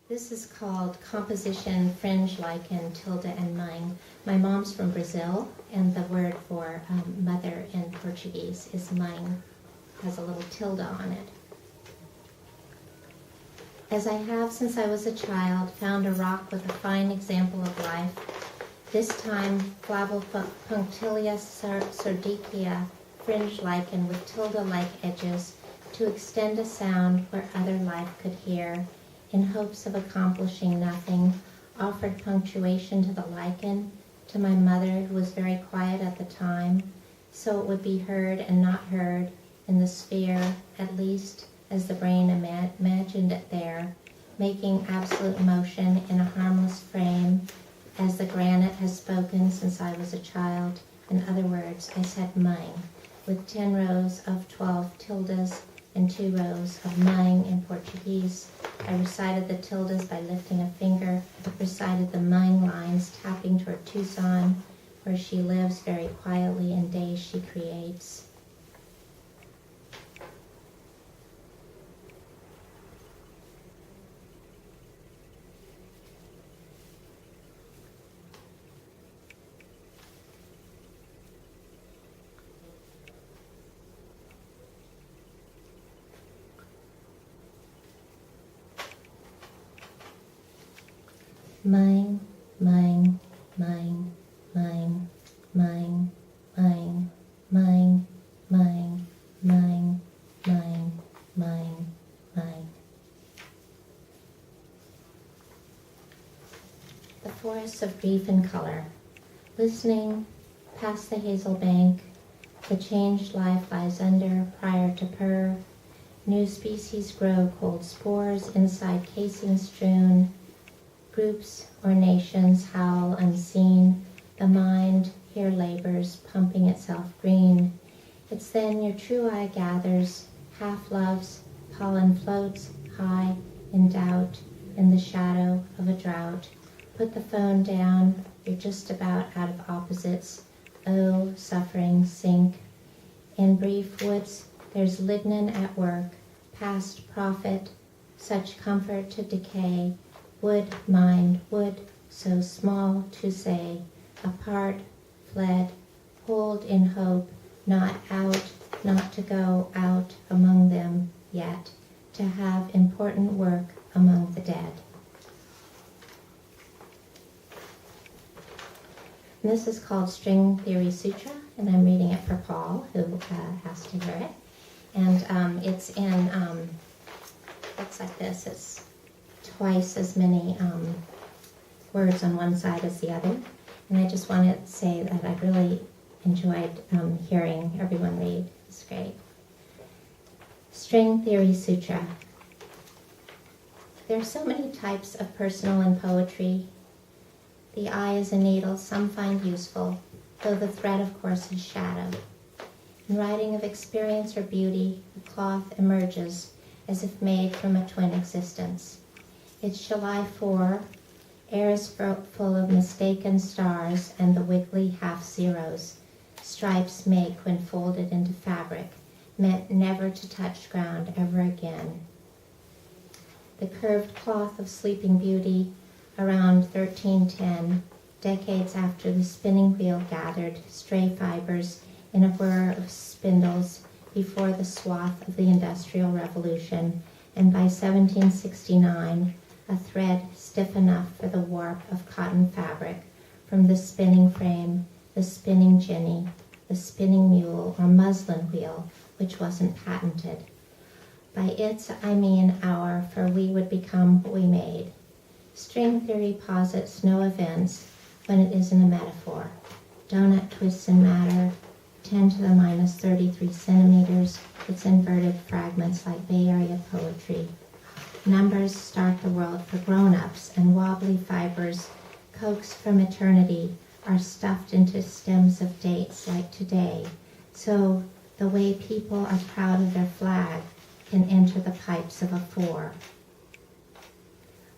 This is called composition, fringe, lichen, tilde, and mãe. My mom's from Brazil, and the word for mother in Portuguese is mãe. Has a little tilde on it. As I have since I was a child, found a rock with a fine example of life, this time flavopunctilius sardicia, fringe lichen with tilde-like edges, to extend a sound where other life could hear, in hopes of accomplishing nothing, offered punctuation to the lichen, to my mother, who was very quiet at the time, so it would be heard and not heard, in the sphere, at least, as the brain imagined it there, making absolute motion in a harmless frame, as the granite has spoken since I was a child. In other words, I said mãe, with 10 rows of 12 tildes and 2 rows of mãe in Portuguese. I recited the tildes by lifting a finger, recited the mãe lines, tapping toward Tucson, where she lives very quietly in days she creates. Mãe, mãe, mãe, mãe, mãe, mãe, mãe, mãe, mãe, mãe, mãe, mãe. The forests of grief and color. Listening past the hazel bank, the changed life lies under prior to purr. New species grow cold spores inside casing strewn. Groups or nations howl unseen. The mind here labors, pumping itself green. It's then your true eye gathers, half loves, pollen floats high in doubt, in the shadow of a drought. Put the phone down, you're just about out of opposites. Oh, suffering, sink. In brief woods, there's lignin at work, past profit, such comfort to decay. Wood, mind, wood, so small to say, apart, fled, hold in hope, not out, not to go out among them yet, to have important work among the dead. And this is called String Theory Sutra, and I'm reading it for Paul, who asked to hear it. And it's in, looks like this. It's twice as many words on one side as the other. And I just want to say that I really enjoyed hearing everyone read. It's great. String Theory Sutra. There are so many types of personal and poetry. The eye is a needle some find useful, though the thread, of course, is shadow. In writing of experience or beauty, the cloth emerges as if made from a twin existence. It's July 4, air is full of mistaken stars and the wiggly half-zeros stripes make when folded into fabric, meant never to touch ground ever again. The curved cloth of Sleeping Beauty, around 1310, decades after the spinning wheel gathered stray fibers in a whir of spindles before the swath of the Industrial Revolution, and by 1769, a thread stiff enough for the warp of cotton fabric from the spinning frame, the spinning jenny, the spinning mule or muslin wheel, which wasn't patented. By its, I mean our, for we would become what we made. String theory posits no events when it isn't a metaphor. Donut twists in matter, 10 to the minus 33 centimeters, its inverted fragments like Bay Area poetry. Numbers start the world for grown-ups, and wobbly fibers, coaxed from eternity, are stuffed into stems of dates like today. So the way people are proud of their flag can enter the pipes of a 4.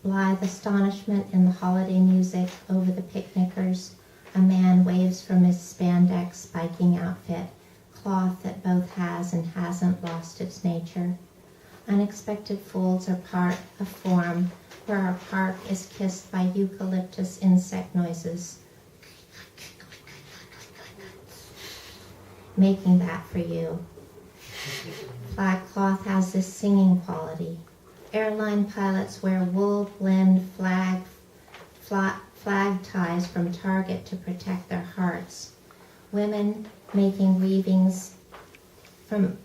Blithe astonishment in the holiday music over the picnickers. A man waves from his spandex biking outfit, cloth that both has and hasn't lost its nature. Unexpected folds are part of form, where our park is kissed by eucalyptus insect noises. Making that for you. Flag cloth has this singing quality. Airline pilots wear wool blend flag ties from Target to protect their hearts. Women making weavings of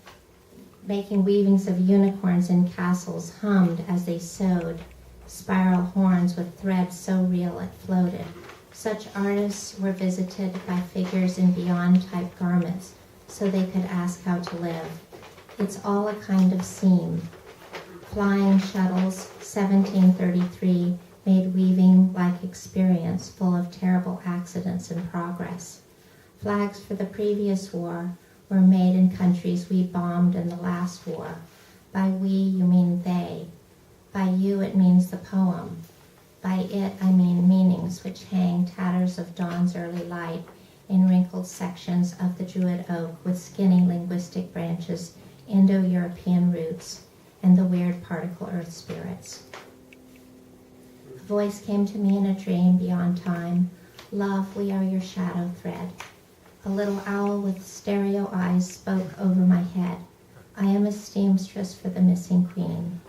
unicorns in castles hummed as they sewed spiral horns with threads so real it floated. Such artists were visited by figures in beyond-type garments so they could ask how to live. It's all a kind of seam. Flying shuttles, 1733, made weaving-like experience full of terrible accidents and progress. Flags for the previous war were made in countries we bombed in the last war. By we, you mean they. By you, it means the poem. By it, I mean meanings which hang tatters of dawn's early light in wrinkled sections of the Druid oak with skinny linguistic branches, Indo-European roots, and the weird particle earth spirits. A voice came to me in a dream beyond time. Love, we are your shadow thread. A little owl with stereo eyes spoke over my head. I am a seamstress for the missing queen.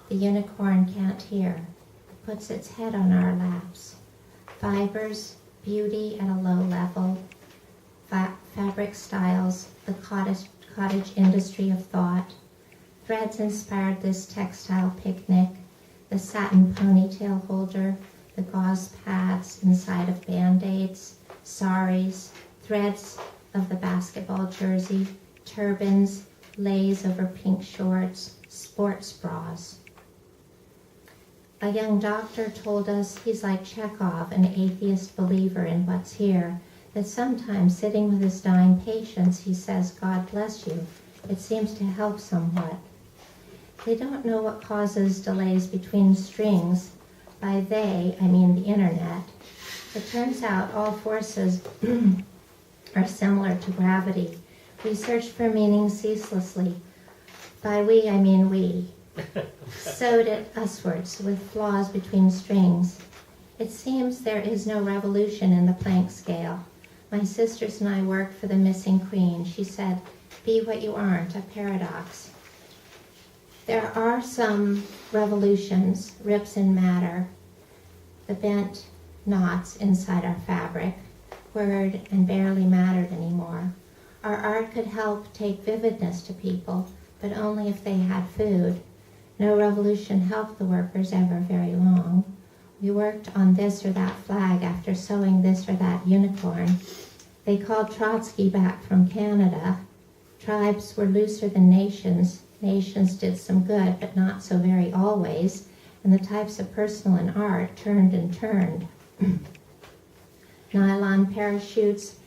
The unicorn can't hear. It puts its head on our laps. Fibers, beauty at a low level, fabric styles, the cottage industry of thought. Threads inspired this textile picnic, the satin ponytail holder, the gauze pads inside of Band-Aids, saris, threads of the basketball jersey, turbans, lays over pink shorts, sports bras. A young doctor told us he's like Chekhov, an atheist believer in what's here, that sometimes sitting with his dying patients, he says, God bless you. It seems to help somewhat. They don't know what causes delays between strings. By they, I mean the internet. It turns out all forces are similar to gravity. We search for meaning ceaselessly. By we, I mean we. Sewed it uswards with flaws between strings. It seems there is no revolution in the Planck scale. My sisters and I worked for the missing queen. She said, be what you aren't, a paradox. There are some revolutions, rips in matter, the bent knots inside our fabric, word and barely mattered anymore. Our art could help take vividness to people, but only if they had food. No revolution helped the workers ever very long. We worked on this or that flag after sewing this or that unicorn. They called Trotsky back from Canada. Tribes were looser than nations. Nations did some good, but not so very always. And the types of personal and art turned and turned. Nylon parachutes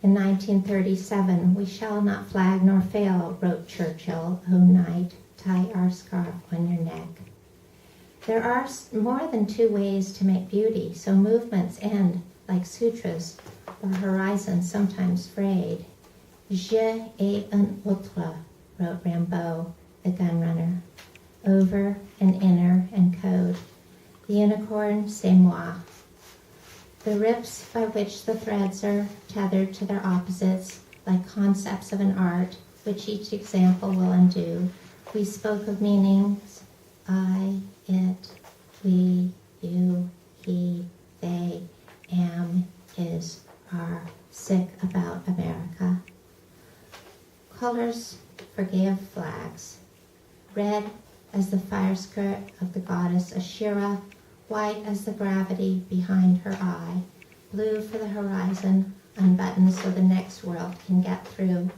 in 1937. We shall not flag nor fail, wrote Churchill. O night, tie our scarf on your neck. There are more than two ways to make beauty, so movements end like sutras or horizons sometimes frayed. Je et un autre, wrote Rimbaud, the gunrunner. Over and inner and code. The unicorn, c'est moi. The rips by which the threads are tethered to their opposites, like concepts of an art, which each example will undo. We spoke of meanings, I, it, we, you, he, they, am, is, are, sick about America. Colors for gay of flags. Red as the fire skirt of the goddess Ashira, white as the gravity behind her eye, blue for the horizon, unbuttoned so the next world can get through.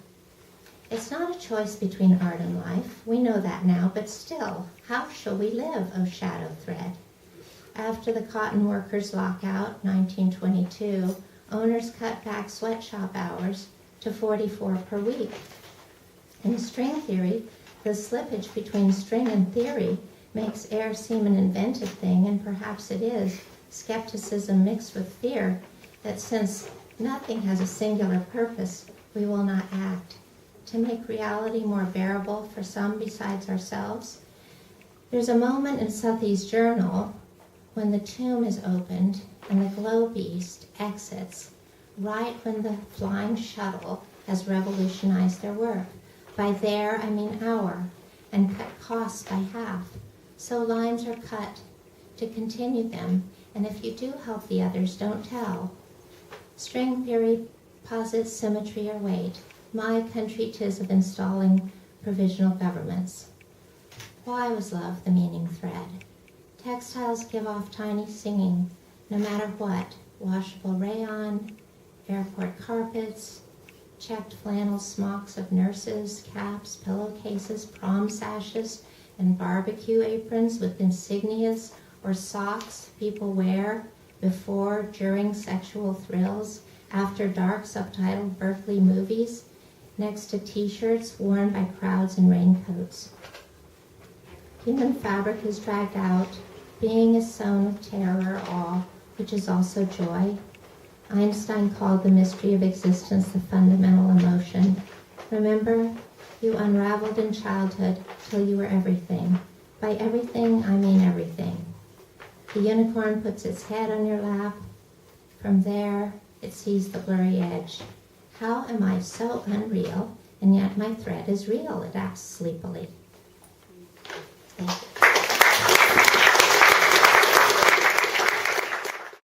It's not a choice between art and life. We know that now, but still, how shall we live, O shadow thread? After the cotton workers' lockout, 1922, owners cut back sweatshop hours to 44 per week. In string theory, the slippage between string and theory makes air seem an invented thing, and perhaps it is, skepticism mixed with fear, that since nothing has a singular purpose, we will not act. To make reality more bearable for some besides ourselves, There's a moment in Southey's journal when the tomb is opened and the glow beast exits, right when the flying shuttle has revolutionized their work. By their, I mean our, and cut costs by half. So lines are cut to continue them, and if you do help the others, don't tell. String theory posits symmetry or weight. My country 'tis of installing provisional governments. Why was love the meaning thread? Textiles give off tiny singing, no matter what. Washable rayon, airport carpets, checked flannel smocks of nurses, caps, pillowcases, prom sashes, and barbecue aprons with insignias or socks people wear before, during sexual thrills, after dark subtitled Berkeley movies, next to t-shirts worn by crowds in raincoats. Human fabric is dragged out, being is sown with terror or awe, which is also joy. Einstein called the mystery of existence the fundamental emotion. Remember, you unraveled in childhood till you were everything. By everything, I mean everything. The unicorn puts its head on your lap. From there, it sees the blurry edge. How am I so unreal, and yet my thread is real, it asks sleepily. Thank you.